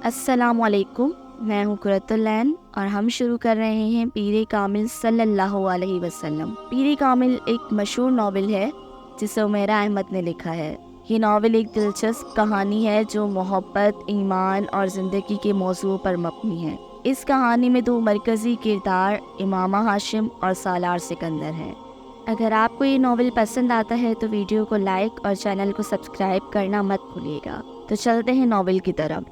السلام علیکم، میں ہوں قرۃ العین اور ہم شروع کر رہے ہیں پیر کامل صلی اللہ علیہ وسلم۔ پیر کامل ایک مشہور ناول ہے جسے عمیرہ احمد نے لکھا ہے۔ یہ ناول ایک دلچسپ کہانی ہے جو محبت، ایمان اور زندگی کے موضوع پر مبنی ہے۔ اس کہانی میں دو مرکزی کردار امامہ ہاشم اور سالار سکندر ہیں۔ اگر آپ کو یہ ناول پسند آتا ہے تو ویڈیو کو لائک اور چینل کو سبسکرائب کرنا مت بھولیے گا۔ تو چلتے ہیں ناول کی طرف۔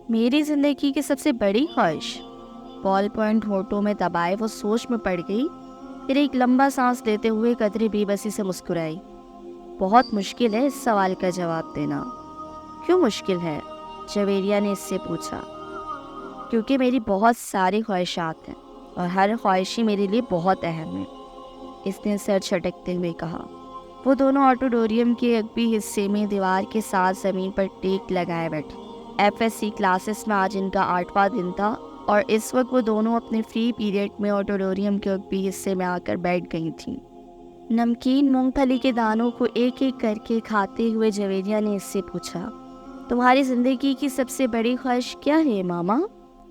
میری زندگی کی سب سے بڑی خواہش، بال پوائنٹ ہونٹوں میں دبائے وہ سوچ میں پڑ گئی، پھر ایک لمبا سانس لیتے ہوئے قدرے بے بسی سے مسکرائی۔ بہت مشکل ہے اس سوال کا جواب دینا۔ کیوں مشکل ہے؟ جویریہ نے اس سے پوچھا۔ کیونکہ میری بہت ساری خواہشات ہیں اور ہر خواہش ہی میرے لیے بہت اہم ہے، اس نے سر چھٹکتے ہوئے کہا۔ وہ دونوں آڈیٹوریم کے اگبی حصے میں دیوار کے ساتھ زمین پر ٹیک لگائے بیٹھے۔ ایف ایس سی کلاسز میں آج ان کا 8واں دن تھا اور اس وقت وہ دونوں اپنے فری پیریڈ میں آڈیٹوریم کے اگبی حصے میں آ کر بیٹھ گئی تھیں۔ نمکین مونگ پھلی کے دانوں کو ایک ایک کر کے کھاتے ہوئے جویریہ نے اس سے پوچھا، تمہاری زندگی کی سب سے بڑی خواہش کیا ہے امامہ؟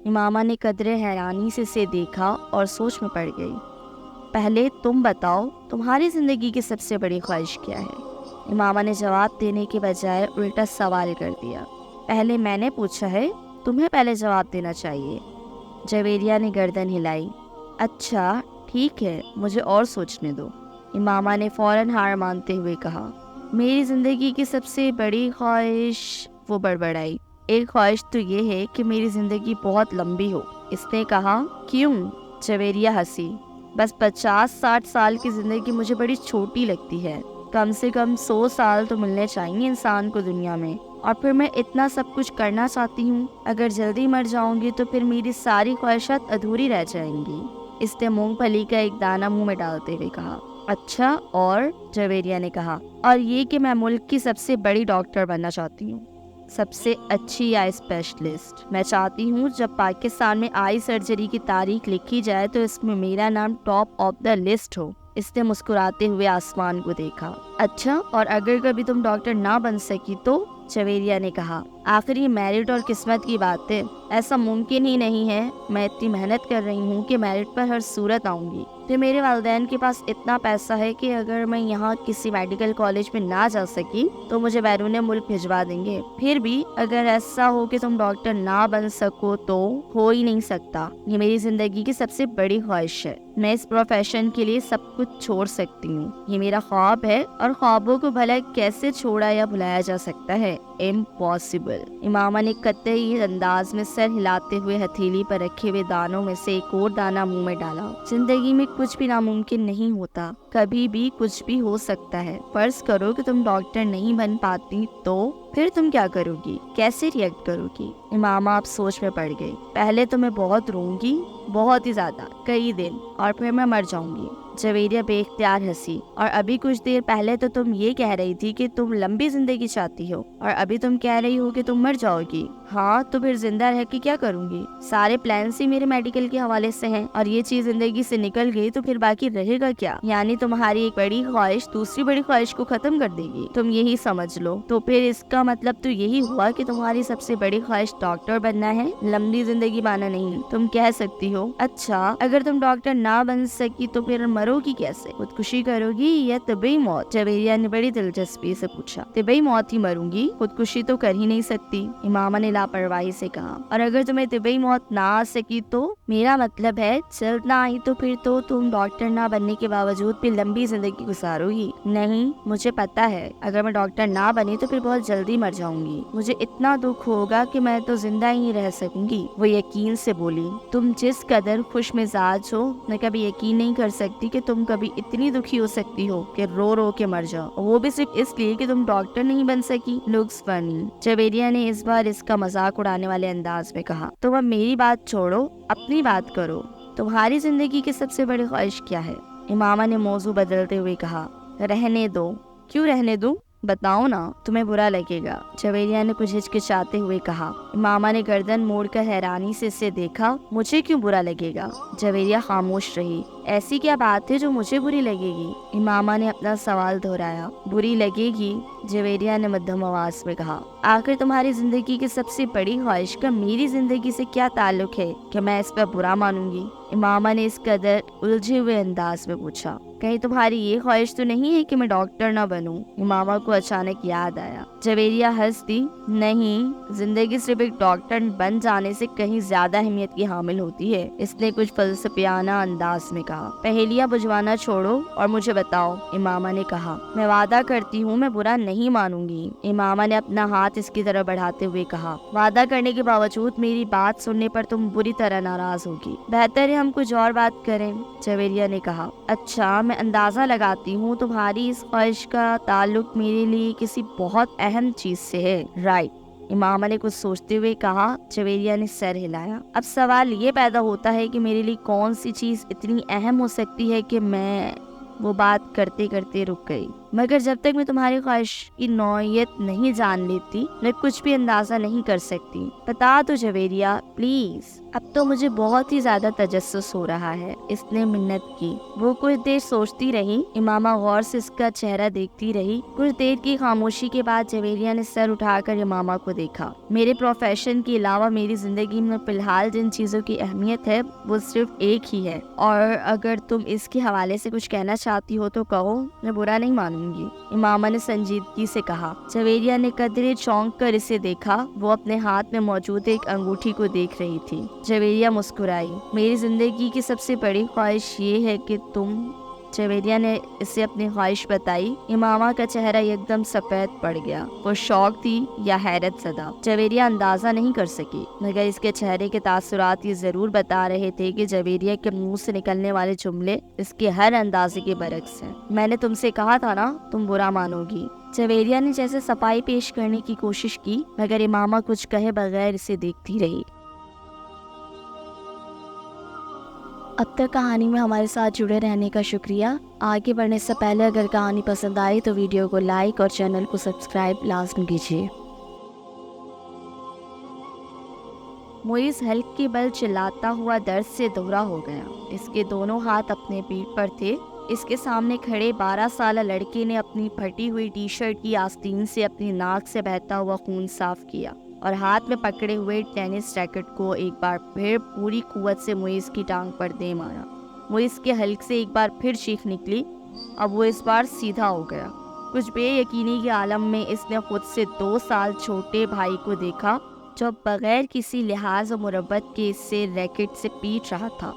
امامہ نے قدرے حیرانی سے اسے دیکھا اور سوچ میں پڑ گئی۔ پہلے تم بتاؤ، تمہاری زندگی کی سب سے بڑی خواہش کیا ہے؟ امامہ نے جواب دینے کے بجائے الٹا سوال کر دیا۔ پہلے میں نے پوچھا ہے، تمہیں پہلے جواب دینا چاہیے۔ جویریہ نے گردن ہلائی۔ اچھا ٹھیک ہے، مجھے اور سوچنے دو، امامہ نے فوراً ہار مانتے ہوئے کہا۔ میری زندگی کی سب سے بڑی خواہش، وہ بڑبڑائی، ایک خواہش تو یہ ہے کہ میری زندگی بہت لمبی ہو، اس نے کہا۔ کیوں؟ جویریہ ہنسی۔ بس 50-60 سال کی زندگی مجھے بڑی چھوٹی لگتی ہے، کم سے کم 100 سال تو ملنے چاہیے انسان کو دنیا میں، اور پھر میں اتنا سب کچھ کرنا چاہتی ہوں۔ اگر جلدی مر جاؤں گی تو پھر میری ساری خواہشات ادھوری رہ جائیں گی، اس نے مونگ پھلی کا ایک دانہ منہ میں ڈالتے ہوئے کہا۔ اچھا اور؟ جویریہ نے کہا۔ اور یہ کہ میں ملک کی سب سے بڑی ڈاکٹر بننا چاہتی ہوں، سب سے اچھی آئی اسپیشلسٹ۔ میں چاہتی ہوں جب پاکستان میں آئی سرجری کی تاریخ لکھی جائے تو اس میں میرا نام ٹاپ آف دا لسٹ ہو، اس نے مسکراتے ہوئے آسمان کو دیکھا۔ اچھا اور اگر کبھی تم ڈاکٹر نہ بن سکی تو؟ جویریہ نے کہا۔ آخر یہ میرٹ اور قسمت کی بات ہے، ایسا ممکن ہی نہیں ہے۔ میں اتنی محنت کر رہی ہوں کہ میرٹ پر ہر صورت آؤں گی۔ پھر میرے والدین کے پاس اتنا پیسہ ہے کہ اگر میں یہاں کسی میڈیکل کالج میں نہ جا سکی تو مجھے بیرون ملک بھجوا دیں گے۔ پھر بھی اگر ایسا ہو کہ تم ڈاکٹر نہ بن سکو تو ہو ہی نہیں سکتا۔ یہ میری زندگی کی سب سے بڑی خواہش ہے۔ میں اس پروفیشن کے لیے سب کچھ چھوڑ سکتی ہوں، یہ میرا خواب ہے، اور خوابوں کو بھلا کیسے چھوڑا یا بھلایا جا سکتا ہے؟ امپاسبل۔ امامہ نے قطعی انداز میں سر ہلاتے ہوئے ہتھیلی پر رکھے ہوئے دانوں میں سے ایک اور دانہ منہ میں ڈالا۔ زندگی میں کچھ بھی ناممکن نہیں ہوتا، کبھی بھی کچھ بھی ہو سکتا ہے۔ فرض کرو کہ تم ڈاکٹر نہیں بن پاتی تو پھر تم کیا کرو گی؟ کیسے ریئیکٹ کرو گی؟ امامہ اب سوچ میں پڑ گئی۔ پہلے تو میں بہت روں گی، بہت ہی زیادہ، کئی دن، اور پھر میں مر جاؤں گی۔ جویریہ بے اختیار ہنسی۔ اور ابھی کچھ دیر پہلے تو تم یہ کہہ رہی تھی کہ تم لمبی زندگی چاہتی ہو، اور ابھی تم کہہ رہی ہو کہ تم مر جاؤ گی۔ ہاں تو پھر زندہ رہ کے کیا کروں گی؟ سارے پلانس ہی میرے میڈیکل کے حوالے سے ہیں، اور یہ چیز زندگی سے نکل گئی تو پھر باقی رہے گا کیا؟ یعنی تمہاری ایک بڑی خواہش دوسری بڑی خواہش کو ختم کر دے گی، تم یہی سمجھ لو۔ تو پھر اس کا مطلب تو یہی ہوا کہ تمہاری سب سے بڑی خواہش ڈاکٹر بننا ہے، لمبی زندگی پانا نہیں۔ تم کہہ سکتی ہو، اچھا اگر تم ڈاکٹر نہ بن سکی تو پھر مرو گی کیسے؟ خودکشی کرو گی یا طبی موت؟ جویریہ نے بڑی دلچسپی سے پوچھا۔ طبی موت ہی مروں گی، خودکشی تو کر ہی نہیں سکتی، امامہ نے لاپرواہی سے کہا۔ اور اگر تمہیں طبی موت نہ آ سکی تو؟ میرا مطلب ہے جلد نہ آئی تو پھر تو تم ڈاکٹر نہ بننے کے باوجود بھی لمبی زندگی گزارو گی۔ نہیں، مجھے پتا ہے اگر میں ڈاکٹر نہ بنی تو پھر بہت جلدی مر جاؤں گی، مجھے اتنا دکھ ہوگا کہ میں تو زندہ ہی نہیں رہ سکوں گی، وہ یقین سے بولی۔ تم جس قدر خوش مزاج ہو، میں کبھی یقین نہیں کر سکتی کہ تم کبھی اتنی دکھی ہو سکتی ہو کہ رو رو کے مر جاؤ، وہ بھی صرف اس لیے کہ تم ڈاکٹر نہیں بن سکی۔ لکس فنی، جویریہ نے اس بار اس کا مذاق اڑانے والے انداز میں کہا۔ تم اب میری بات چھوڑو، اپنی بات کرو، تمہاری زندگی کی سب سے بڑی خواہش کیا ہے؟ امامہ نے موضوع بدلتے ہوئے کہا۔ رہنے دو۔ کیوں رہنے دوں؟ بتاؤ نا، تمہیں برا لگے گا، جویریہ نے کچھ ہچکچاتے ہوئے کہا۔ امامہ نے گردن موڑ کر حیرانی سے اسے دیکھا۔ مجھے کیوں برا لگے گا؟ جویریہ خاموش رہی۔ ایسی کیا بات ہے جو مجھے بری لگے گی؟ امامہ نے اپنا سوال دہرایا۔ بری لگے گی، جویریہ نے مدھم آواز میں کہا۔ آخر تمہاری زندگی کی سب سے بڑی خواہش کا میری زندگی سے کیا تعلق ہے کہ میں اس پر برا مانوں گی؟ امامہ نے اس قدر الجھے ہوئے انداز میں پوچھا۔ کہیں تمہاری یہ خواہش تو نہیں ہے کہ میں ڈاکٹر نہ بنوں؟ امامہ کو اچانک یاد آیا۔ جویریہ ہنس دی۔ نہیں، زندگی صرف ایک ڈاکٹر بن جانے سے کہیں زیادہ اہمیت کی حامل ہوتی ہے، اس نے کچھ فلسفیانہ انداز میں کہا۔ پہیلیاں بجھوانا چھوڑو اور مجھے بتاؤ، امامہ نے کہا۔ میں وعدہ کرتی ہوں میں برا نہیں مانوں گی، امامہ نے اپنا ہاتھ اس کی طرف بڑھاتے ہوئے کہا۔ وعدہ کرنے کے باوجود میری بات سننے پر تم بری طرح ناراض ہوگی۔ بہتر ہے ہم کچھ اور بات کریں، جویریہ نے کہا۔ اچھا، میں اندازہ لگاتی ہوں تمہاری اس خواہش کا تعلق میرے لیے کسی بہت اہم چیز سے ہے، رائٹ؟ امامہ نے کچھ سوچتے ہوئے کہا۔ جویریہ نے سر ہلایا۔ اب سوال یہ پیدا ہوتا ہے کہ میرے لیے کون سی چیز اتنی اہم ہو سکتی ہے کہ میں وہ بات کرتے کرتے رک گئی۔ مگر جب تک میں تمہاری خواہش کی نوعیت نہیں جان لیتی میں کچھ بھی اندازہ نہیں کر سکتی۔ بتا دو جویریہ، پلیز۔ اب تو مجھے بہت ہی زیادہ تجسس ہو رہا ہے، اس نے منت کی۔ وہ کچھ دیر سوچتی رہی، امامہ غور سے اس کا چہرہ دیکھتی رہی۔ کچھ دیر کی خاموشی کے بعد جویریہ نے سر اٹھا کر امامہ کو دیکھا۔ میرے پروفیشن کے علاوہ میری زندگی میں فی الحال جن چیزوں کی اہمیت ہے وہ صرف ایک ہی ہے، اور اگر تم اس کے حوالے سے کچھ کہنا چاہتی ہو تو کہو، میں برا نہیں مانوں گی، امامہ نے سنجیدگی سے کہا۔ جویریہ نے قدرے چونک کر اسے دیکھا۔ وہ اپنے ہاتھ میں موجود ایک انگوٹھی کو دیکھ رہی تھی۔ جویریہ مسکرائی۔ میری زندگی کی سب سے بڑی خواہش یہ ہے کہ تم، جویریہ نے اسے اپنی خواہش بتائی۔ امامہ کا چہرہ یکدم سفید پڑ گیا۔ وہ شوق تھی یا حیرت زدہ، جویریہ اندازہ نہیں کر سکی، مگر اس کے چہرے کے تاثرات یہ ضرور بتا رہے تھے کہ جویریہ کے منہ سے نکلنے والے جملے اس کے ہر اندازے کے برعکس ہیں۔ میں نے تم سے کہا تھا نا تم برا مانو گی، جویریہ نے جیسے صفائی پیش کرنے کی کوشش کی، مگر امامہ کچھ کہے بغیر اسے دیکھتی رہی۔ اب تک کہانی میں ہمارے ساتھ جڑے رہنے کا شکریہ۔ آگے بڑھنے سے پہلے اگر کہانی پسند آئی تو ویڈیو کو لائک اور چینل کو سبسکرائب لازمی کیجیے۔ معیز حلق کے بل چلاتا ہوا درد سے دوہرا ہو گیا۔ اس کے دونوں ہاتھ اپنے پیٹھ پر تھے۔ اس کے سامنے کھڑے 12 سالہ لڑکے نے اپنی پھٹی ہوئی ٹی شرٹ کی آستین سے اپنی ناک سے بہتا ہوا خون صاف کیا اور ہاتھ میں پکڑے ہوئے ٹینس ریکٹ کو ایک بار پھر پوری قوت سے معیز کی ٹانگ پر دے مارا۔ معیز کے حلق سے ایک بار پھر چیخ نکلی۔ اب وہ اس بار سیدھا ہو گیا۔ کچھ بے یقینی کے عالم میں اس نے خود سے 2 سال چھوٹے بھائی کو دیکھا جو بغیر کسی لحاظ و مربت کے اسے ریکٹ سے پیٹ رہا تھا،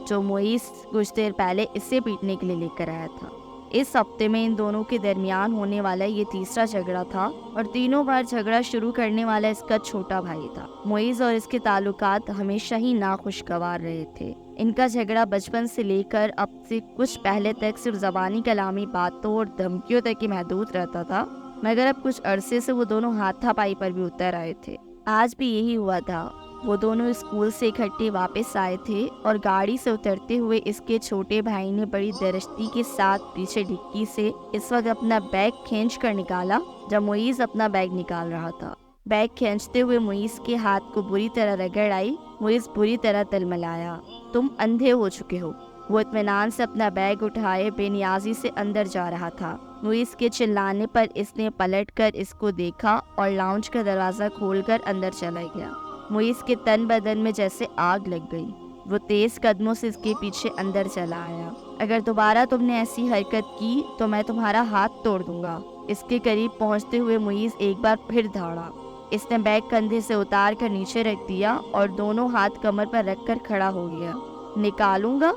جو معیز کچھ دیر پہلے اسے پیٹنے کے لیے لے کر آیا تھا۔ اس ہفتے میں ان دونوں کے درمیان ہونے والا یہ تیسرا جھگڑا تھا اور تینوں بار جھگڑا شروع کرنے والا اس کا چھوٹا بھائی تھا۔ معیز اور اس کے تعلقات ہمیشہ ہی ناخوشگوار رہے تھے۔ ان کا جھگڑا بچپن سے لے کر اب سے کچھ پہلے تک صرف زبانی کلامی باتوں اور دھمکیوں تک ہی محدود رہتا تھا، مگر اب کچھ عرصے سے وہ دونوں ہاتھا پائی پر بھی اتر آئے تھے۔ آج بھی یہی ہوا تھا۔ وہ دونوں اسکول سے اکٹھے واپس آئے تھے اور گاڑی سے اترتے ہوئے اس کے چھوٹے بھائی نے بڑی درستی کے ساتھ پیچھے ڈکی سے اس وقت اپنا بیگ کھینچ کر نکالا جب معیز اپنا بیگ نکال رہا تھا۔ بیگ کھینچتے ہوئے معیز کے ہاتھ کو بری طرح رگڑ آئی۔ معیز بری طرح تلملایا۔ تم اندھے ہو چکے ہو۔ وہ اطمینان سے اپنا بیگ اٹھائے بے نیازی سے اندر جا رہا تھا۔ معیز کے چلانے پر اس نے پلٹ کر اس کو دیکھا اور لاؤنج کا دروازہ کھول کر اندر چلا گیا۔ معیز کے تن بدن میں جیسے آگ لگ گئی۔ وہ تیز قدموں سے اس کے پیچھے اندر چلا آیا۔ اگر دوبارہ تم نے ایسی حرکت کی تو میں تمہارا ہاتھ توڑ دوں گا۔ اس کے قریب پہنچتے ہوئے معیز ایک بار پھر دھاڑا۔ اس نے بیگ کندھے سے اتار کر نیچے رکھ دیا اور دونوں ہاتھ کمر پر رکھ کر کھڑا ہو گیا۔ نکالوں گا؟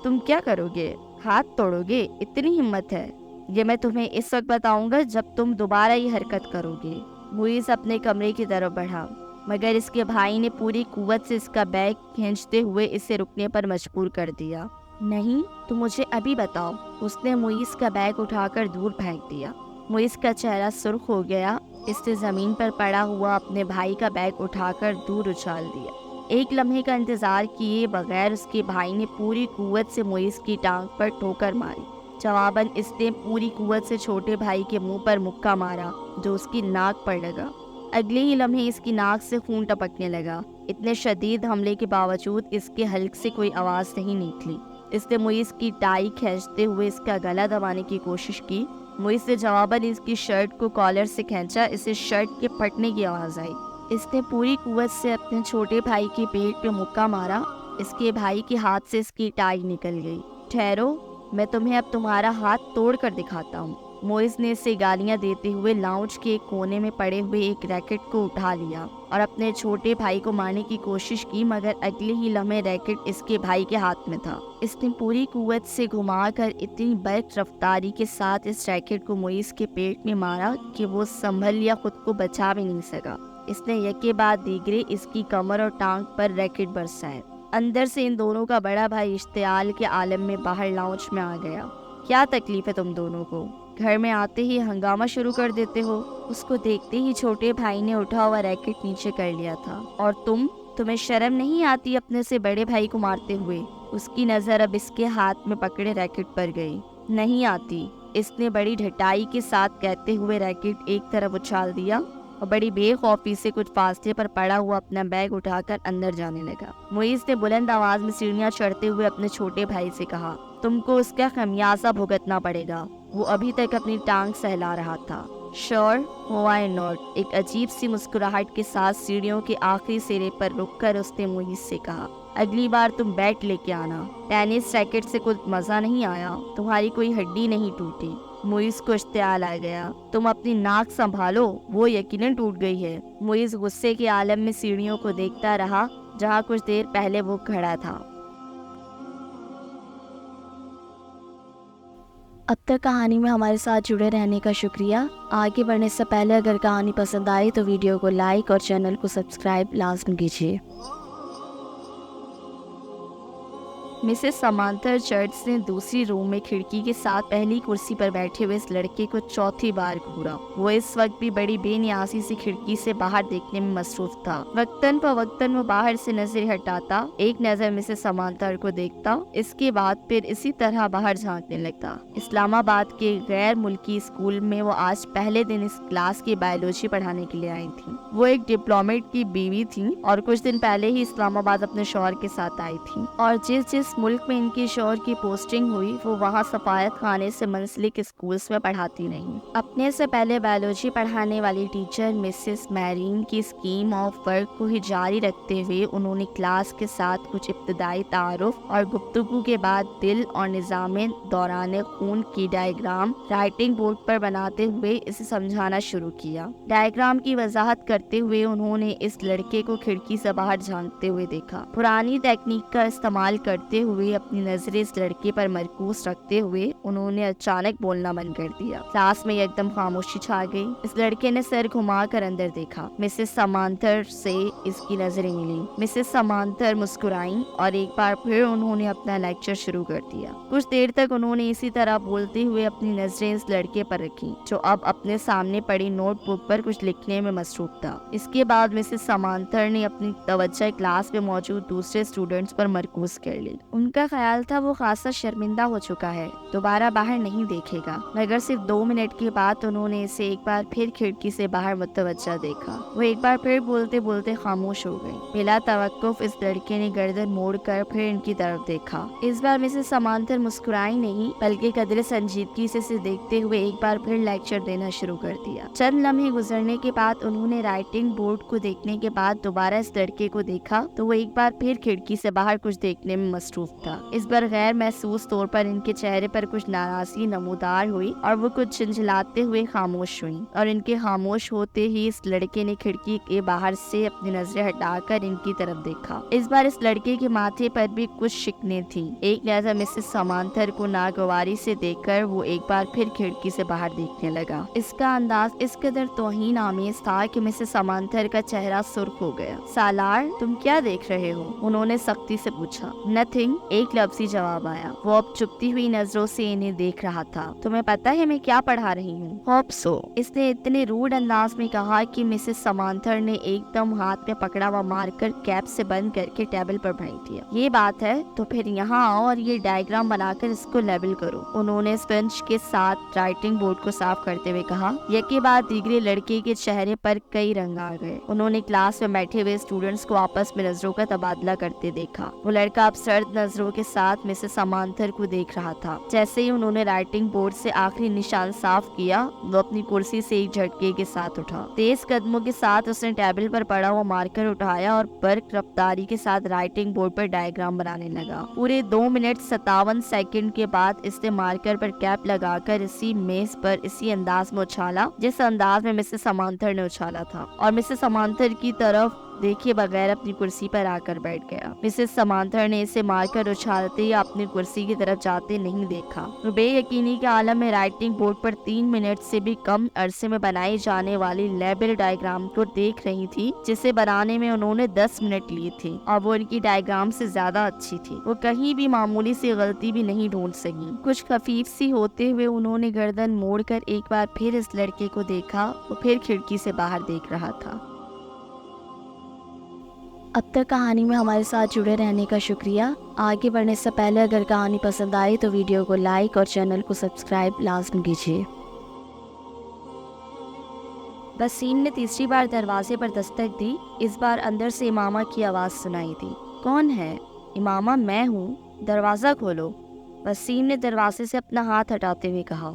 تم کیا کرو گے؟ ہاتھ توڑو گے؟ اتنی ہمت ہے؟ یہ میں تمہیں اس وقت بتاؤں گا جب تم دوبارہ یہ حرکت کرو گے۔ معیز اپنے کمرے کی طرف بڑھا، مگر اس کے بھائی نے پوری قوت سے اس کا بیگ کھینچتے ہوئے اسے رکنے پر مجبور کر دیا۔ نہیں، تم مجھے ابھی بتاؤ۔ اس نے معیز کا بیگ اٹھا کر دور پھینک دیا۔ معیز کا چہرہ سرخ ہو گیا۔ اس نے زمین پر پڑا ہوا اپنے بھائی کا بیگ اٹھا کر دور اچھال دیا۔ ایک لمحے کا انتظار کیے بغیر اس کے بھائی نے پوری قوت سے معیز کی ٹانگ پر ٹھوکر ماری۔ جواباً اس نے پوری قوت سے چھوٹے بھائی کے منہ پر مکہ مارا جو اس کی ناک پر لگا۔ اگلے ہی لمحے اس کی ناک سے خون ٹپکنے لگا۔ اتنے شدید حملے کے باوجود اس کے حلق سے کوئی آواز نہیں نکلی۔ اس نے موئز کی ٹائی کھینچتے ہوئے اس کا گلا دبانے کی کوشش کی۔ موئز نے جواباً اس کی شرٹ کو کالر سے کھینچا، اسے شرٹ کے پھٹنے کی آواز آئی۔ اس نے پوری قوت سے اپنے چھوٹے بھائی کے پیٹ پہ مکہ مارا، اس کے بھائی کے ہاتھ سے اس کی ٹائی نکل گئی۔ ٹھہرو، میں تمہیں اب تمہارا ہاتھ توڑ کر دکھاتا ہوں۔ موئز نے اسے گالیاں دیتے ہوئے لاؤنج کے ایک کونے میں پڑے ہوئے ایک ریکٹ کو اٹھا لیا اور اپنے چھوٹے بھائی کو مارنے کی کوشش کی، مگر اگلے ہی لمحے ریکٹ اس کے بھائی کے ہاتھ میں تھا۔ اس نے پوری قوت سے گھما کر اتنی برق رفتاری کے ساتھ اس ریکٹ کو موئز کے پیٹ میں مارا کہ وہ سنبھل یا خود کو بچا بھی نہیں سکا۔ اس نے یکے بعد دیگرے اس کی کمر اور ٹانگ پر ریکٹ برسائے۔ اندر سے ان دونوں کا بڑا بھائی اشتعال کے عالم میں باہر لاؤنج میں آ گیا۔ کیا تکلیف ہے تم دونوں کو؟ گھر میں آتے ہی ہنگامہ شروع کر دیتے ہو۔ اس کو دیکھتے ہی چھوٹے بھائی نے اٹھا ہوا ریکٹ نیچے کر لیا تھا۔ اور تمہیں شرم نہیں آتی اپنے سے بڑے بھائی کو مارتے ہوئے؟ اس کی نظر اب اس کے ہاتھ میں پکڑے ریکٹ پر گئی۔ نہیں آتی، اس نے بڑی ڈھٹائی کے ساتھ کہتے ہوئے ریکٹ ایک طرف اچھال دیا اور بڑی بے خوفی سے کچھ فاصلے پر پڑا ہوا اپنا بیگ اٹھا کر اندر جانے لگا۔ موئز نے بلند آواز میں سیڑھیاں چڑھتے ہوئے اپنے چھوٹے بھائی سے کہا، تم کو اس کا خمیازہ بھگتنا پڑے گا۔ وہ ابھی تک اپنی ٹانگ سہلا رہا تھا۔ شور وائی ناٹ، ایک عجیب سی مسکراہٹ کے ساتھ سیڑھیوں کے آخری سرے پر رک کر اس نے موئز سے کہا، اگلی بار تم بیٹ لے کے آنا۔ ٹینس ریکٹ سے کچھ مزہ نہیں آیا، تمہاری کوئی ہڈی نہیں ٹوٹی۔ موئز کو اشتعال آ گیا، تم اپنی ناک سنبھالو، وہ یقیناً ٹوٹ گئی ہے۔ موئز غصے کے عالم میں سیڑھیوں کو دیکھتا رہا جہاں کچھ دیر پہلے وہ کھڑا تھا۔ اب تک کہانی میں ہمارے ساتھ جڑے رہنے کا شکریہ۔ آگے بڑھنے سے پہلے اگر کہانی پسند آئی تو ویڈیو کو لائک اور چینل کو سبسکرائب لازم کیجیے۔ مسز سمانتھر چرچ نے دوسری روم میں کھڑکی کے ساتھ پہلی کرسی پر بیٹھے ہوئے اس لڑکے کو چوتھی بار گھورا۔ وہ اس وقت بھی بڑی بے نیازی سے کھڑکی سے باہر دیکھنے میں مصروف تھا۔ وقتاً فوقتاً وہ باہر سے نظر ہٹاتا، ایک نظر مسز سمانتھر کو دیکھتا، اس کے بعد پھر اسی طرح باہر جھانکنے لگتا۔ اسلام آباد کے غیر ملکی اسکول میں وہ آج پہلے دن اس کلاس کی بایولوجی پڑھانے کے لیے آئی تھی۔ وہ ایک ڈپلومیٹ کی بیوی تھی اور کچھ دن پہلے ہی اسلام آباد اپنے شوہر کے ساتھ آئی تھی، اور جس ملک میں ان کی شوہر کی پوسٹنگ ہوئی وہ وہاں سفارت خانے سے منسلک اسکولز میں پڑھاتی نہیں۔ اپنے سے پہلے بایولوجی پڑھانے والی ٹیچر مسز میرین کی اسکیم آف ورک کو ہی جاری رکھتے ہوئے انہوں نے کلاس کے ساتھ کچھ ابتدائی تعارف اور گفتگو کے بعد دل اور نظام دوران خون کی ڈائیگرام رائٹنگ بورڈ پر بناتے ہوئے اسے سمجھانا شروع کیا۔ ڈائیگرام کی وضاحت کرتے ہوئے انہوں نے اس لڑکے کو کھڑکی سے باہر جھانکتے ہوئے دیکھا۔ پرانی تکنیک کا استعمال کرتے ہوئے اپنی نظریں اس لڑکے پر مرکوز رکھتے ہوئے انہوں نے اچانک بولنا بند کر دیا۔ کلاس میں ایک دم خاموشی چھا گئی۔ اس لڑکے نے سر گھما کر اندر دیکھا۔ مسز سمانتھر سے اس کی نظریں ملی۔ مسز سمانتھر مسکرائیں اور ایک بار پھر انہوں نے اپنا لیکچر شروع کر دیا۔ کچھ دیر تک انہوں نے اسی طرح بولتے ہوئے اپنی نظریں اس لڑکے پر رکھی جو اب اپنے سامنے پڑی نوٹ بک پر کچھ لکھنے میں مصروف تھا۔ اس کے بعد مسز سمانتھر نے اپنی توجہ کلاس میں موجود دوسرے اسٹوڈنٹس پر مرکوز کر لی۔ ان کا خیال تھا وہ خاصا شرمندہ ہو چکا ہے، دوبارہ باہر نہیں دیکھے گا، مگر صرف 2 منٹ کے بعد انہوں نے اسے ایک بار پھر کھڑکی سے باہر متوجہ دیکھا۔ وہ ایک بار پھر بولتے بولتے خاموش ہو گئی۔ بلا توقف اس لڑکے نے گردن موڑ کر پھر ان کی طرف دیکھا۔ اس بار مسز سمانتھر مسکرائی نہیں بلکہ قدر سنجیدگی سے اسے دیکھتے ہوئے ایک بار پھر لیکچر دینا شروع کر دیا۔ چند لمحے گزرنے کے بعد انہوں نے رائٹنگ بورڈ کو دیکھنے کے بعد دوبارہ اس لڑکے کو دیکھا تو وہ ایک بار پھر کھڑکی سے باہر کچھ دیکھنے میں مصروف تھا۔ اس بار غیر محسوس طور پر ان کے چہرے پر کچھ ناراضگی نمودار ہوئی اور وہ کچھ جھنجھلاتے ہوئے خاموش ہوئیں، اور ان کے خاموش ہوتے ہی اس لڑکے نے کھڑکی کے باہر سے اپنی نظریں ہٹا کر ان کی طرف دیکھا۔ اس بار اس لڑکے کے ماتھے پر بھی کچھ شکنیں تھیں۔ ایک نظر مسز سمانتھر کو ناگواری سے دیکھ کر وہ ایک بار پھر کھڑکی سے باہر دیکھنے لگا۔ اس کا انداز اس قدر توہین آمیز تھا کہ مسز سمانتھر کا چہرہ سرخ ہو گیا۔ سالار، تم کیا دیکھ رہے ہو؟ انہوں نے سختی سے پوچھا۔ نتھنگ، ایک لفظی جواب آیا۔ وہ اب چپتی ہوئی نظروں سے انہیں دیکھ رہا تھا۔ تمہیں پتہ ہے میں کیا پڑھا رہی ہوں؟ ہوپ سو، اس نے اتنے روڈ انداز میں کہا کہ مسز سمانتھر نے ایک دم ہاتھ میں پکڑا ہوا مار کر کیپ سے بند کر کے ٹیبل پر پھینک دیا۔ یہ بات ہے تو پھر یہاں آؤ اور یہ ڈائیگرام بنا کر اس کو لیبل کرو۔ انہوں نے اسپنج کے ساتھ رائٹنگ بورڈ کو صاف کرتے ہوئے کہا۔ یکے بعد دیگرے لڑکے کے چہرے پر کئی رنگ آ گئے۔ انہوں نے کلاس میں بیٹھے ہوئے اسٹوڈنٹس کو آپس میں نظروں کا تبادلہ کرتے دیکھا۔ وہ لڑکا اب سرد نظروں کے ساتھ مسز سمانتھر کو دیکھ رہا تھا۔ جیسے ہی انہوں نے رائٹنگ بورڈ سے آخری نشان صاف کیا، وہ اپنی کرسی سے ایک جھٹکے کے ساتھ اٹھا۔ تیز قدموں کے ساتھ اس نے ٹیبل پر پڑا ہوا مارکر اٹھایا اور برق رفتاری کے ساتھ رائٹنگ بورڈ پر ڈائیگرام بنانے لگا۔ پورے 2 منٹ 57 سیکنڈ کے بعد اس نے مارکر پر کیپ لگا کر اسی میز پر اسی انداز میں اچھالا جس انداز میں مسز سمانتھر نے اچھالا تھا، اور مسز سمانتھر کی طرف دیکھے بغیر اپنی کرسی پر آ کر بیٹھ گیا۔ مسز سمانتھر نے اسے مار کر اچھالتے یا اپنی کرسی کی طرف جاتے نہیں دیکھا۔ وہ بے یقینی کے عالم میں رائٹنگ بورڈ پر 3 منٹ سے بھی کم عرصے میں بنائی جانے والی لیبل ڈائیگرام کو دیکھ رہی تھی، جسے بنانے میں انہوں نے 10 منٹ لیے تھے، اور وہ ان کی ڈائیگرام سے زیادہ اچھی تھی۔ وہ کہیں بھی معمولی سی غلطی بھی نہیں ڈھونڈ سکی۔ کچھ خفیف سی ہوتے ہوئے انہوں نے گردن موڑ کر ایک بار پھر اس لڑکے کو دیکھا۔ وہ پھر کھڑکی سے باہر دیکھ رہا تھا۔ اب تک کہانی میں ہمارے ساتھ جڑے رہنے کا شکریہ۔ آگے بڑھنے سے پہلے اگر کہانی پسند آئی تو ویڈیو کو لائک اور چینل کو سبسکرائب لازم کیجیے۔ وسیم نے تیسری بار دروازے پر دستک دی۔ اس بار اندر سے امامہ کی آواز سنائی دی۔ کون ہے؟ امامہ، میں ہوں، دروازہ کھولو۔ وسیم نے دروازے سے اپنا ہاتھ ہٹاتے ہوئے کہا۔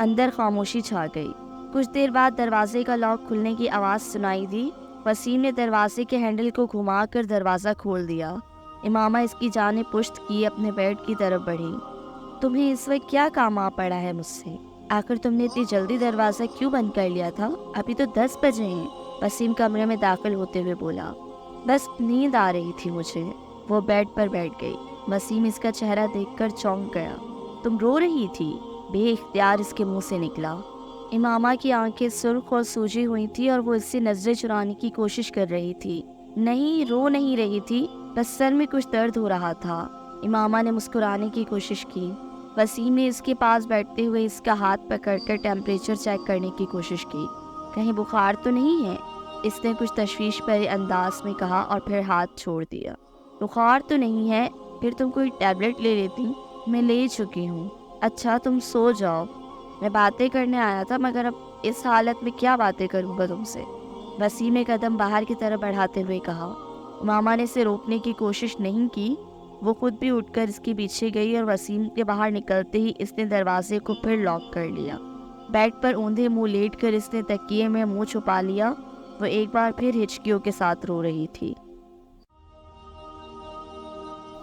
اندر خاموشی چھا گئی۔ کچھ دیر بعد دروازے کا لاک کھلنے کی آواز سنائی دی۔ وسیم نے دروازے کے ہینڈل کو گھما کر دروازہ کھول دیا۔ امامہ اس کی جانب پشت کیے اپنے بیڈ کی طرف بڑھی۔ تمہیں اس وقت کیا کام آ پڑا ہے مجھ سے؟ آخر تم نے اتنی جلدی دروازہ کیوں بند کر لیا تھا؟ ابھی تو 10 بجے ہیں۔ وسیم کمرے میں داخل ہوتے ہوئے بولا۔ بس نیند آ رہی تھی مجھے۔ وہ بیڈ پر بیٹھ گئی۔ وسیم اس کا چہرہ دیکھ کر چونک گیا۔ تم رو رہی تھی؟ بے اختیار اس کے منہ سے نکلا۔ امامہ کی آنکھیں سرخ اور سوجی ہوئی تھی اور وہ اس سے نظریں چرانے کی کوشش کر رہی تھی۔ نہیں، رو نہیں رہی تھی، بس سر میں کچھ درد ہو رہا تھا۔ امامہ نے مسکرانے کی کوشش کی۔ وسیم نے اس کے پاس بیٹھتے ہوئے اس کا ہاتھ پکڑ کر ٹیمپریچر چیک کرنے کی کوشش کی۔ کہیں بخار تو نہیں ہے؟ اس نے کچھ تشویش بھرے انداز میں کہا اور پھر ہاتھ چھوڑ دیا۔ بخار تو نہیں ہے، پھر تم کوئی ٹیبلٹ لے لیتی؟ میں لے چکی ہوں۔ اچھا، تم سو جاؤ۔ میں باتیں کرنے آیا تھا، مگر اب اس حالت میں کیا باتیں کروں گا تم سے؟ وسیم نے قدم باہر کی طرف بڑھاتے ہوئے کہا۔ ماما نے اسے روکنے کی کوشش نہیں کی۔ وہ خود بھی اٹھ کر اس کے پیچھے گئی اور وسیم کے باہر نکلتے ہی اس نے دروازے کو پھر لاک کر لیا۔ بیڈ پر اوندھے منہ لیٹ کر اس نے تکیے میں منہ چھپا لیا۔ وہ ایک بار پھر ہچکیوں کے ساتھ رو رہی تھی۔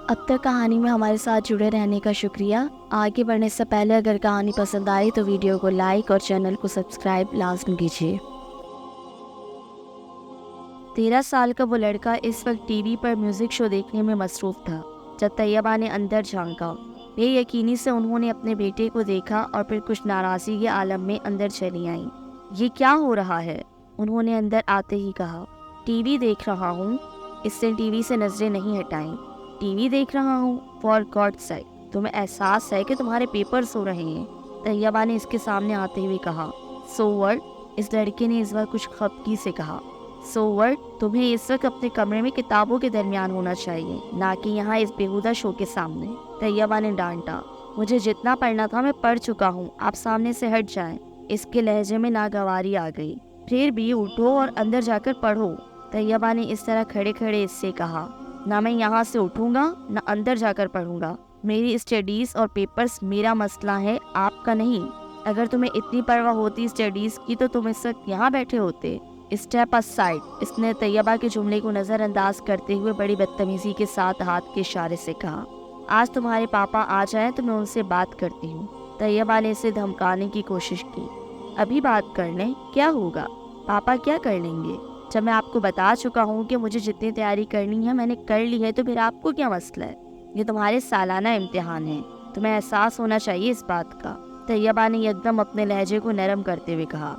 اب تک کہانی میں ہمارے ساتھ جڑے رہنے کا شکریہ۔ آگے بڑھنے سے پہلے اگر کہانی پسند آئی تو ویڈیو کو لائک اور چینل کو سبسکرائب لازم کیجیے۔ 13 سال کا وہ لڑکا اس وقت ٹی وی پر میوزک شو دیکھنے میں مصروف تھا۔ جب طیبہ نے اندر جھانکا، بے یقینی سے انہوں نے اپنے بیٹے کو دیکھا اور پھر کچھ ناراضی کے عالم میں اندر چلی آئیں۔ یہ کیا ہو رہا ہے؟ انہوں نے اندر آتے ہی کہا۔ ٹی وی دیکھ رہا ہوں۔ اس نے ٹی وی سے نظریں نہیں ہٹائیں۔ ٹی وی دیکھ رہا ہوں؟ فار گاڈ سیک، تمہیں احساس ہے کہ تمہارے پیپرز ہو رہے ہیں؟ طیبہ نے اس کے سامنے آتے ہوئے کہا۔ So what? اس لڑکے نے اس وقت کچھ خفگی سے کہا۔ So what? تمہیں اس وقت اپنے کمرے میں کتابوں کے درمیان ہونا چاہیے، نہ کہ یہاں اس بیہودہ شو کے سامنے، طیبہ نے ڈانٹا۔ مجھے جتنا پڑھنا تھا میں پڑھ چکا ہوں، آپ سامنے سے ہٹ جائیں۔ اس کے لہجے میں ناگواری آ گئی۔ پھر بھی اٹھو اور اندر جا کر پڑھو، طیبہ نے اس طرح کھڑے کھڑے اس سے کہا۔ نہ میں یہاں سے اٹھوں گا، نہ اندر جا کر پڑھوں گا۔ میری اسٹڈیز اور پیپرز میرا مسئلہ ہے، آپ کا نہیں۔ اگر تمہیں اتنی پرواہ ہوتی اسٹڈیز کی تو تم اس وقت یہاں بیٹھے ہوتے۔ اسٹیپ اسائڈ، اس نے طیبہ کے جملے کو نظر انداز کرتے ہوئے بڑی بدتمیزی کے ساتھ ہاتھ کے اشارے سے کہا۔ آج تمہارے پاپا آ جائیں تو میں ان سے بات کرتی ہوں۔ طیبہ نے اسے دھمکانے کی کوشش کی۔ ابھی بات کر لیں، کیا ہوگا؟ پاپا کیا کر لیں گے؟ جب میں آپ کو بتا چکا ہوں کہ مجھے جتنی تیاری کرنی ہے میں نے کر لی ہے، تو پھر آپ کو کیا مسئلہ ہے؟ یہ تمہارے سالانہ امتحان ہے، تمہیں احساس ہونا چاہیے اس بات کا۔ طیبہ نے یکدم اپنے لہجے کو نرم کرتے ہوئے کہا۔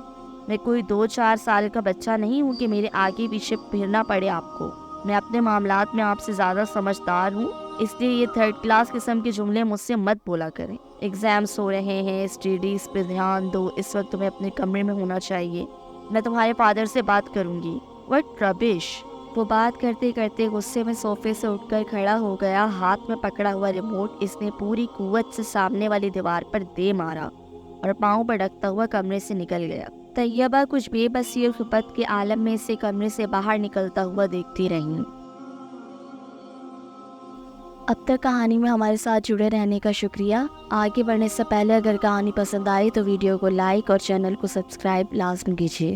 میں کوئی 2-4 سال کا بچہ نہیں ہوں کہ میرے آگے پیچھے پھرنا پڑے آپ کو۔ میں اپنے معاملات میں آپ سے زیادہ سمجھدار ہوں، اس لیے یہ 3rd کلاس قسم کے جملے مجھ سے مت بولا کریں۔ ایگزامس ہو رہے ہیں، اسٹڈیز پہ دھیان دو، اس وقت تمہیں اپنے کمرے میں ہونا چاہیے۔ میں تمہارے فادر سے بات کروں گی۔ وٹ ربش! وہ بات کرتے کرتے غصے میں صوفے سے اٹھ کر کھڑا ہو گیا۔ ہاتھ میں پکڑا ہوا ریموٹ اس نے پوری قوت سے سامنے والی دیوار پر دے مارا اور پاؤں پر ڈھکتا ہوا کمرے سے نکل گیا۔ طیبہ کچھ بے بسی اور خفت کے عالم میں اسے کمرے سے باہر نکلتا ہوا دیکھتی رہی۔ اب تک کہانی میں ہمارے ساتھ جڑے رہنے کا شکریہ۔ آگے بڑھنے سے پہلے اگر کہانی پسند آئی تو ویڈیو کو لائک اور چینل کو سبسکرائب لازم کیجیے۔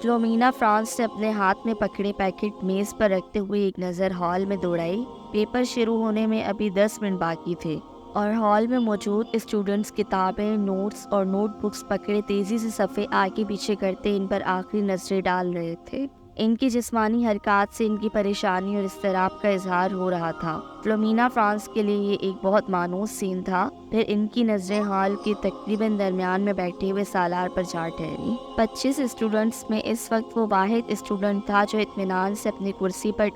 فلومینا فرانس نے اپنے ہاتھ میں پکڑے پیکٹ میز پر رکھتے ہوئے ایک نظر ہال میں دوڑائی۔ پیپر شروع ہونے میں ابھی 10 منٹ باقی تھے اور ہال میں موجود اسٹوڈنٹس کتابیں، نوٹس اور نوٹ بکس پکڑے تیزی سے صفحے آگے پیچھے کرتے ان پر آخری نظریں ڈال رہے تھے۔ ان کی جسمانی حرکات سے ان کی پریشانی اور اضطراب کا اظہار ہو رہا تھا۔ فلومینا فرانس کے لیے یہ ایک بہت مانوس سین تھا۔ پھر ان کی نظریں ہال کے تقریباً درمیان میں بیٹھے ہوئے سالار پر جا ٹھہری۔ 25 اسٹوڈنٹس میں اس وقت وہ واحد اسٹوڈنٹ تھا جو اطمینان سے اپنی کرسی پر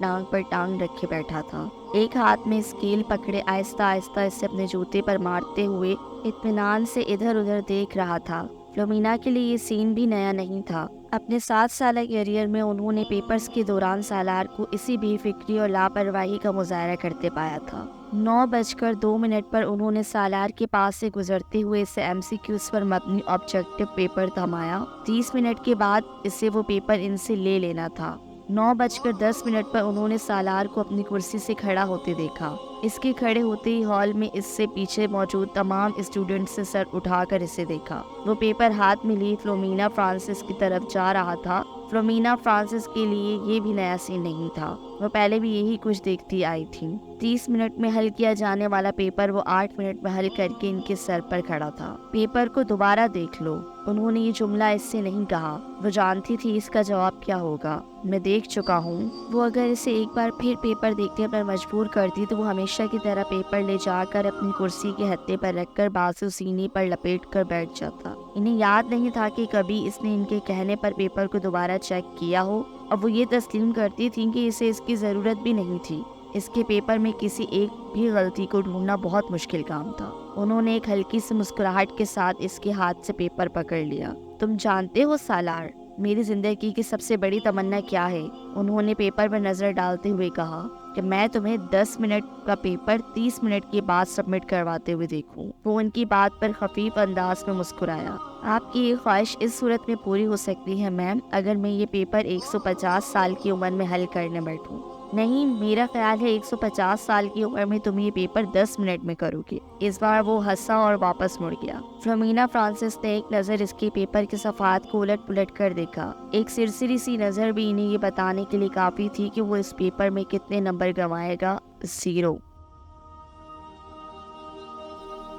ٹانگ رکھے بیٹھا تھا۔ ایک ہاتھ میں اسکیل پکڑے آہستہ آہستہ اسے اپنے جوتے پر مارتے ہوئے اطمینان سے ادھر ادھر دیکھ رہا تھا۔ فلومینا کے لیے یہ سین بھی نیا نہیں تھا۔ اپنے 7 سالہ کیریئر میں انہوں نے پیپرز کے دوران سالار کو اسی بے فکری اور لاپرواہی کا مظاہرہ کرتے پایا تھا۔ 9:02 پر انہوں نے سالار کے پاس سے گزرتے ہوئے اسے MCQs پر مبنی آبجیکٹو پیپر تھمایا۔ 30 منٹ کے بعد اسے وہ پیپر ان سے لے لینا تھا۔ 9:10 پر انہوں نے سالار کو اپنی کرسی سے کھڑا ہوتے دیکھا۔ اس کے کھڑے ہوتے ہی ہال میں اس سے پیچھے موجود تمام اسٹوڈنٹس نے سر اٹھا کر اسے دیکھا۔ وہ پیپر ہاتھ میں لی فلومینا فرانسس کی طرف جا رہا تھا۔ فلومینا فرانسس کے لیے یہ بھی نیا سین نہیں تھا، وہ پہلے بھی یہی کچھ دیکھتی آئی تھی۔ 30 منٹ میں حل کیا جانے والا پیپر وہ 8 منٹ میں حل کر کے ان کے سر پر کھڑا تھا۔ پیپر کو دوبارہ دیکھ لو، انہوں نے یہ جملہ اس سے نہیں کہا۔ وہ جانتی تھی اس کا جواب کیا ہوگا۔ میں دیکھ چکا ہوں۔ وہ اگر اسے ایک بار پھر پیپر دیکھنے پر مجبور کرتی تو وہ ہمیشہ کی طرح پیپر لے جا کر اپنی کرسی کے ہتھے پر رکھ کر بازو سینے پر لپیٹ کر بیٹھ جاتا۔ انہیں یاد نہیں تھا کہ کبھی اس نے ان کے کہنے پر پیپر کو دوبارہ چیک کیا ہو۔ اب وہ یہ تسلیم کرتی تھیں کہ اسے اس کی ضرورت بھی نہیں تھی۔ اس کے پیپر میں کسی ایک بھی غلطی کو ڈھونڈنا بہت مشکل کام تھا۔ انہوں نے ایک ہلکی سی مسکراہٹ کے ساتھ اس کے ہاتھ سے پیپر پکڑ لیا۔ تم جانتے ہو سالار، میری زندگی کی سب سے بڑی تمنا کیا ہے؟ انہوں نے پیپر پر نظر ڈالتے ہوئے کہا کہ میں تمہیں 10 منٹ کا پیپر 30 منٹ کے بعد سبمٹ کرواتے ہوئے دیکھوں۔ وہ ان کی بات پر خفیف انداز میں مسکرایا۔ آپ کی یہ خواہش اس صورت میں پوری ہو سکتی ہے میم، اگر میں یہ پیپر 150 سال کی عمر میں حل کرنے بیٹھوں۔ نہیں، میرا خیال ہے 150 سال کی عمر میں تم یہ پیپر 10 منٹ میں کرو گے۔ اس بار وہ ہنسا اور واپس مڑ گیا۔ فلومینا فرانسس نے ایک نظر اس کے پیپر کے صفحات کو الٹ پلٹ کر دیکھا۔ ایک سرسری سی نظر بھی انہیں یہ بتانے کے لیے کافی تھی کہ وہ اس پیپر میں کتنے نمبر گنوائے گا۔ 0۔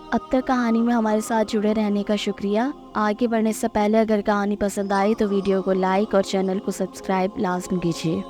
اب تک کہانی میں ہمارے ساتھ جڑے رہنے کا شکریہ۔ آگے بڑھنے سے پہلے اگر کہانی پسند آئی تو ویڈیو کو لائک اور چینل کو سبسکرائب لازم کیجیے۔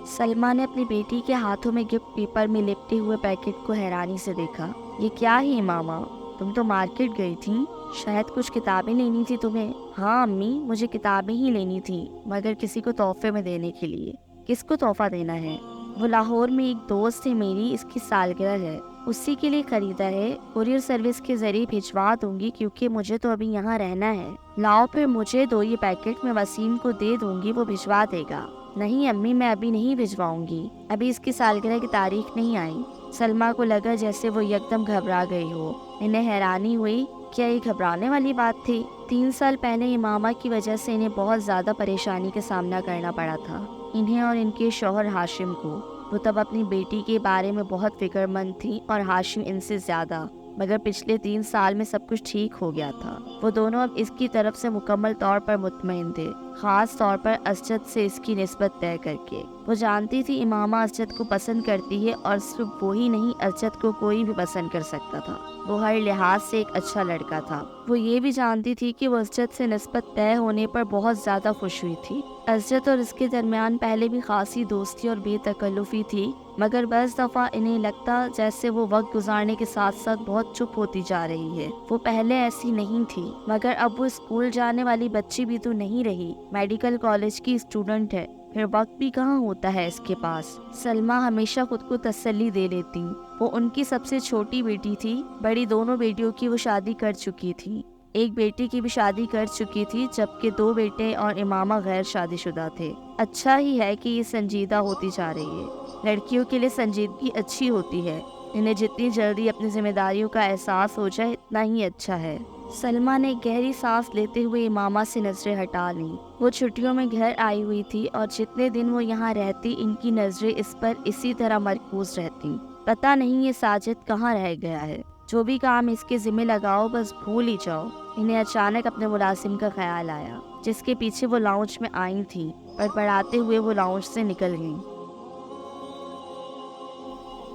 سلما نے اپنی بیٹی کے ہاتھوں میں گفٹ پیپر میں لپٹے ہوئے پیکٹ کو حیرانی سے دیکھا۔ یہ کیا ہے ماما؟ تم تو مارکیٹ گئی تھی، شاید کچھ کتابیں لینی تھی تمہیں۔ ہاں امی، مجھے کتابیں ہی لینی تھی، مگر کسی کو تحفے میں دینے کے لیے۔ کس کو تحفہ دینا ہے؟ وہ لاہور میں ایک دوست ہے میری، اس کی سالگرہ ہے، اسی کے لیے خریدا ہے۔ کوریئر سروس کے ذریعے بھجوا دوں گی کیونکہ مجھے تو ابھی یہاں رہنا ہے۔ لاؤ پھر مجھے دو یہ پیکٹ، میں وسیم کو دے دوں گی، وہ بھجوا دے گا۔ نہیں امی، میں ابھی نہیں بھجواؤں گی، ابھی اس کی سالگرہ کی تاریخ نہیں آئی۔ سلما کو لگا جیسے وہ یکدم گھبرا گئی ہو۔ انہیں حیرانی ہوئی، کیا یہ گھبرانے والی بات تھی؟ 3 سال پہلے امامہ کی وجہ سے انہیں بہت زیادہ پریشانی کا سامنا کرنا پڑا تھا، انہیں اور ان کے شوہر ہاشم کو۔ وہ تب اپنی بیٹی کے بارے میں بہت فکر مند تھی اور ہاشم ان سے زیادہ، مگر پچھلے 3 سال میں سب کچھ ٹھیک ہو گیا تھا۔ وہ دونوں اب اس کی طرف سے مکمل طور پر مطمئن تھے، خاص طور پر اسجد سے اس کی نسبت طے کر کے۔ وہ جانتی تھی امامہ اسجد کو پسند کرتی ہے اور صرف وہی نہیں، اسجد کو کوئی بھی پسند کر سکتا تھا۔ وہ ہر لحاظ سے ایک اچھا لڑکا تھا۔ وہ یہ بھی جانتی تھی کہ وہ اسجد سے نسبت طے ہونے پر بہت زیادہ خوش ہوئی تھی۔ اسجد اور اس کے درمیان پہلے بھی خاصی دوستی اور بے تکلفی تھی، مگر بعض دفعہ انہیں لگتا جیسے وہ وقت گزارنے کے ساتھ ساتھ بہت چپ ہوتی جا رہی ہے۔ وہ پہلے ایسی نہیں تھی، مگر اب وہ اسکول جانے والی بچی بھی تو نہیں رہی، میڈیکل کالج کی اسٹوڈنٹ ہے، پھر وقت بھی کہاں ہوتا ہے اس کے پاس۔ سلما ہمیشہ خود کو تسلی دے لیتی، وہ ان کی سب سے چھوٹی بیٹی تھی، بڑی دونوں بیٹیوں کی وہ شادی کر چکی تھی۔ ایک بیٹی کی بھی شادی کر چکی تھی، جبکہ 2 بیٹے اور امامہ غیر شادی شدہ تھے۔ اچھا ہی ہے کہ یہ سنجیدہ ہوتی جا رہی ہے، لڑکیوں کے لیے سنجیدگی اچھی ہوتی ہے، انہیں جتنی جلدی اپنی ذمہ داریوں کا احساس ہو جائے اتنا ہی اچھا ہے۔ سلما نے گہری سانس لیتے ہوئے امامہ سے نظریں ہٹا لیں۔ وہ چھٹیوں میں گھر آئی ہوئی تھی اور جتنے دن وہ یہاں رہتی ان کی نظریں اس پر اسی طرح مرکوز رہتی۔ پتہ نہیں یہ ساجد کہاں رہ گیا ہے، جو بھی کام اس کے ذمہ لگاؤ بس بھول ہی جاؤ۔ انہیں اچانک اپنے ملازم کا خیال آیا جس کے پیچھے وہ لاؤنج میں آئی تھی، پر بڑھاتے ہوئے وہ لاؤنج سے نکل گئیں۔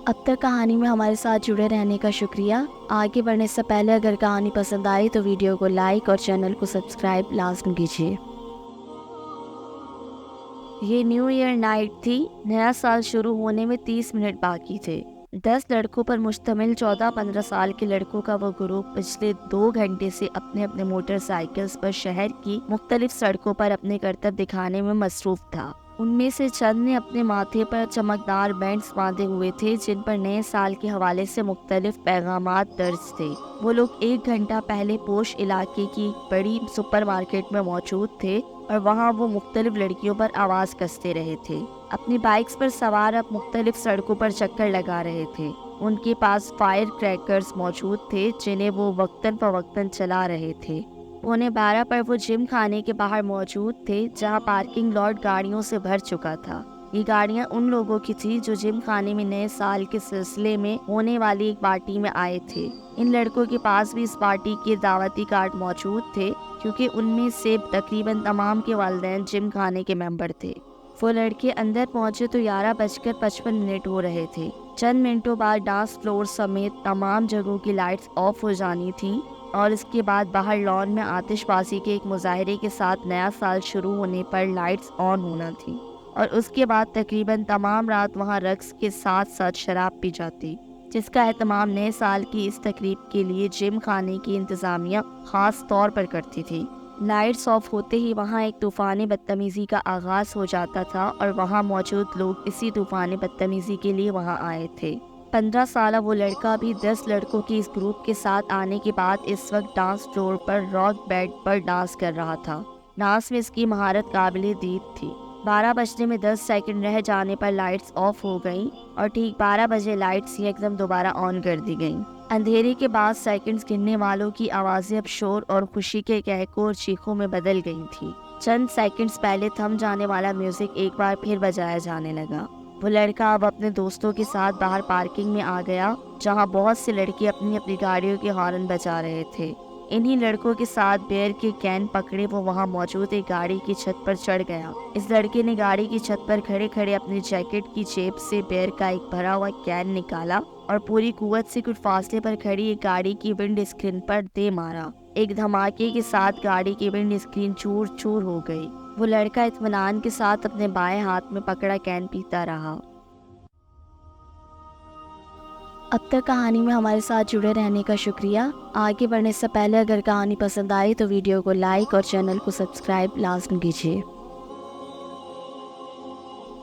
اب تک کہانی میں ہمارے ساتھ جڑے رہنے کا شکریہ۔ آگے بڑھنے سے پہلے اگر کہانی پسند آئی تو ویڈیو کو لائک اور چینل کو سبسکرائب لازم کیجیے۔ یہ نیو ایئر نائٹ تھی۔ نیا سال شروع ہونے میں 30 منٹ باقی تھے۔ 10 لڑکوں پر مشتمل 14-15 سال کے لڑکوں کا وہ گروپ پچھلے 2 گھنٹے سے اپنے اپنے موٹر سائیکلز پر شہر کی مختلف سڑکوں پر اپنے کرتب دکھانے میں مصروف تھا۔ ان میں سے چند نے اپنے ماتھے پر چمکدار بینڈز باندھے ہوئے تھے جن پر نئے سال کے حوالے سے مختلف پیغامات درج تھے۔ وہ لوگ 1 گھنٹہ پہلے پوش علاقے کی بڑی سپر مارکیٹ میں موجود تھے اور وہاں وہ مختلف لڑکیوں پر آواز کستے رہے تھے۔ اپنی بائکس پر سوار اب مختلف سڑکوں پر چکر لگا رہے تھے۔ ان کے پاس فائر کریکرز موجود تھے جنہیں وہ وقتاً فوقتاً چلا رہے تھے۔ 11:15 پر وہ جم خانے کے باہر موجود تھے جہاں پارکنگ لاٹ گاڑیوں سے بھر چکا تھا۔ یہ گاڑیاں ان لوگوں کی تھی جو جم خانے میں نئے سال کے سلسلے میں ہونے والی ایک پارٹی میں آئے تھے۔ ان لڑکوں کے پاس بھی اس پارٹی کے دعوتی کارڈ موجود تھے کیونکہ ان میں سے تقریباً تمام کے والدین جم خانے کے ممبر تھے۔ وہ لڑکے اندر پہنچے تو 11:55 ہو رہے تھے۔ چند منٹوں بعد ڈانس فلور سمیت تمام جگہوں کی لائٹس آف ہو جانی تھی اور اس کے بعد باہر لان میں آتش بازی کے ایک مظاہرے کے ساتھ نیا سال شروع ہونے پر لائٹس آن ہونا تھی اور اس کے بعد تقریباً تمام رات وہاں رقص کے ساتھ ساتھ شراب پی جاتی، جس کا اہتمام نئے سال کی اس تقریب کے لیے جم خانے کی انتظامیہ خاص طور پر کرتی تھی۔ لائٹس آف ہوتے ہی وہاں ایک طوفان بدتمیزی کا آغاز ہو جاتا تھا اور وہاں موجود لوگ اسی طوفان بدتمیزی کے لیے وہاں آئے تھے۔ 15 سالہ وہ لڑکا بھی 10 لڑکوں کی اس گروپ کے ساتھ آنے کے بعد اس وقت ڈانس فلور پر راک بیڈ پر ڈانس کر رہا تھا۔ ڈانس میں اس کی مہارت قابل دید تھی۔ 12 بجنے میں 10 سیکنڈ رہ جانے پر لائٹس آف ہو گئیں اور ٹھیک 12 بجے لائٹس یکدم دوبارہ آن کر دی گئیں۔ اندھیرے کے بعد سیکنڈز گننے والوں کی آوازیں اب شور اور خوشی کے کہکوں اور چیخوں میں بدل گئی تھیں۔ چند سیکنڈز پہلے تھم جانے والا میوزک ایک بار پھر بجایا جانے لگا۔ وہ لڑکا اب اپنے دوستوں کے ساتھ باہر پارکنگ میں آ گیا جہاں بہت سے لڑکے اپنی اپنی گاڑیوں کے ہارن بجا رہے تھے۔ انہی لڑکوں کے ساتھ بیئر کے کین پکڑے وہ وہاں موجود ایک گاڑی کی چھت پر چڑھ گیا۔ اس لڑکے نے گاڑی کی چھت پر کھڑے کھڑے اپنی جیکٹ کی جیب سے بیئر کا ایک بھرا ہوا کین نکالا اور پوری قوت سے کچھ فاصلے پر کھڑی ایک گاڑی کی ونڈ اسکرین پر دے مارا۔ ایک دھماکے کے ساتھ گاڑی کی ونڈ اسکرین چور چور ہو گئی۔ وہ لڑکا اطمینان کے ساتھ اپنے بائیں ہاتھ میں پکڑا کین پیتا رہا۔ اب تک کہانی میں ہمارے ساتھ جڑے رہنے کا شکریہ۔ آگے بڑھنے سے پہلے اگر کہانی پسند آئی تو ویڈیو کو لائک اور چینل کو سبسکرائب لازم کیجیے۔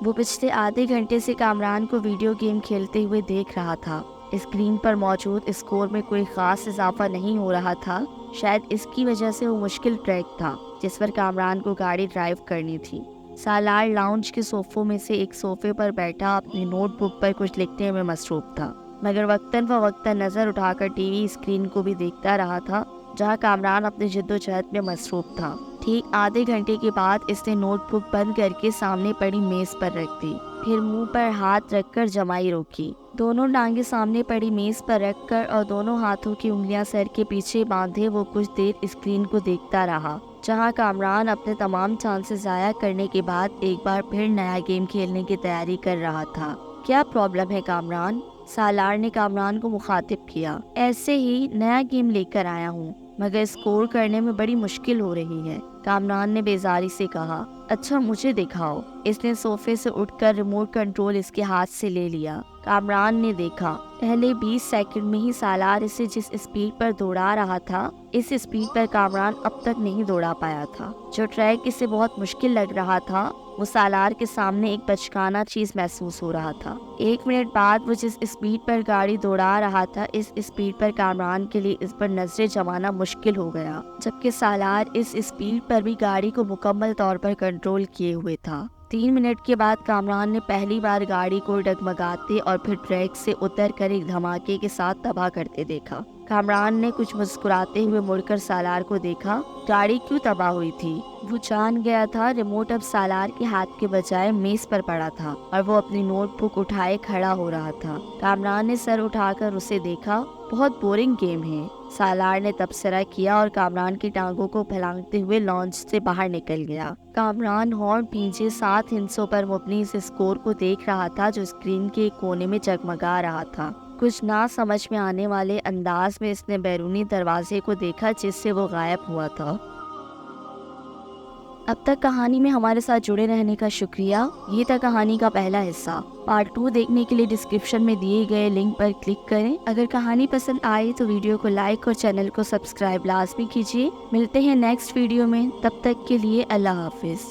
وہ پچھلے آدھے گھنٹے سے کامران کو ویڈیو گیم کھیلتے ہوئے دیکھ رہا تھا۔ اسکرین پر موجود اسکور میں کوئی خاص اضافہ نہیں ہو رہا تھا۔ شاید اس کی وجہ سے وہ مشکل ٹریک تھا جس پر کامران کو گاڑی ڈرائیو کرنی تھی۔ سالار لاؤنج کے صوفوں میں سے ایک صوفے پر بیٹھا اپنی نوٹ بک پر کچھ لکھنے میں مصروف تھا، مگر وقتاً فوقتاً نظر اٹھا کر ٹی وی اسکرین کو بھی دیکھتا رہا تھا جہاں کامران اپنی جد و جہد میں مصروف تھا۔ ٹھیک آدھے گھنٹے کے بعد اس نے نوٹ بک بند کر کے سامنے پڑی میز پر رکھ دی، پھر منہ پر ہاتھ رکھ کر جمائی روکی۔ دونوں ٹانگیں سامنے پڑی میز پر رکھ کر اور دونوں ہاتھوں کی انگلیاں سر کے پیچھے باندھے وہ کچھ دیر اسکرین کو دیکھتا رہا جہاں کامران اپنے تمام چانسز ضائع کرنے کے بعد ایک بار پھر نیا گیم کھیلنے کی تیاری کر رہا تھا۔ کیا پرابلم ہے کامران؟ سالار نے کامران کو مخاطب کیا۔ ایسے ہی نیا گیم لے کر آیا ہوں مگر اسکور کرنے میں بڑی مشکل ہو رہی ہے، کامران نے بیزاری سے کہا۔ اچھا مجھے دکھاؤ۔ اس نے صوفے سے اٹھ کر ریموٹ کنٹرول اس کے ہاتھ سے لے لیا۔ کامران نے دیکھا پہلے 20 سیکنڈ میں ہی سالار اسے جس اسپیڈ پر دوڑا رہا تھا اس اسپیڈ پر کامران اب تک نہیں دوڑا پایا تھا۔ جو ٹریک اسے بہت مشکل لگ رہا تھا وہ سالار کے سامنے ایک بچکانہ چیز محسوس ہو رہا تھا۔ 1 منٹ بعد وہ جس اسپیڈ پر گاڑی دوڑا رہا تھا اس اسپیڈ پر کامران کے لیے اس پر نظریں جمانا مشکل ہو گیا، جبکہ سالار اس اسپیڈ پر بھی گاڑی کو مکمل طور پر کنٹرول کیے ہوئے تھا۔ 3 منٹ کے بعد کامران نے پہلی بار گاڑی کو ڈگمگاتے اور پھر ٹریک سے اتر کر ایک دھماکے کے ساتھ تباہ کرتے دیکھا۔ کامران نے کچھ مسکراتے ہوئے مڑ کر سالار کو دیکھا۔ گاڑی کیوں تباہ ہوئی تھی؟ وہ جان گیا تھا ریموٹ اب سالار کے ہاتھ کے بجائے میز پر پڑا تھا اور وہ اپنی نوٹ بک اٹھائے کھڑا ہو رہا تھا۔ کامران نے سر اٹھا کر اسے دیکھا۔ بہت بورنگ گیم ہے، سالار نے تبصرہ کیا اور کامران کی ٹانگوں کو پھیلانگتے ہوئے لانچ سے باہر نکل گیا۔ کامران ہارن پیچھے 7 ہندسوں پر مبنی اس اسکور کو دیکھ رہا تھا جو اسکرین کے ایک کونے میں جگمگا رہا تھا۔ کچھ نہ سمجھ میں آنے والے انداز میں اس نے بیرونی دروازے کو دیکھا جس سے وہ غائب ہوا تھا۔ اب تک کہانی میں ہمارے ساتھ جڑے رہنے کا شکریہ۔ یہ تھا کہانی کا پہلا حصہ۔ پارٹ 2 دیکھنے کے لیے ڈسکرپشن میں دیے گئے لنک پر کلک کریں۔ اگر کہانی پسند آئی تو ویڈیو کو لائک اور چینل کو سبسکرائب لازمی کیجیے۔ ملتے ہیں نیکسٹ ویڈیو میں، تب تک کے لیے اللہ حافظ۔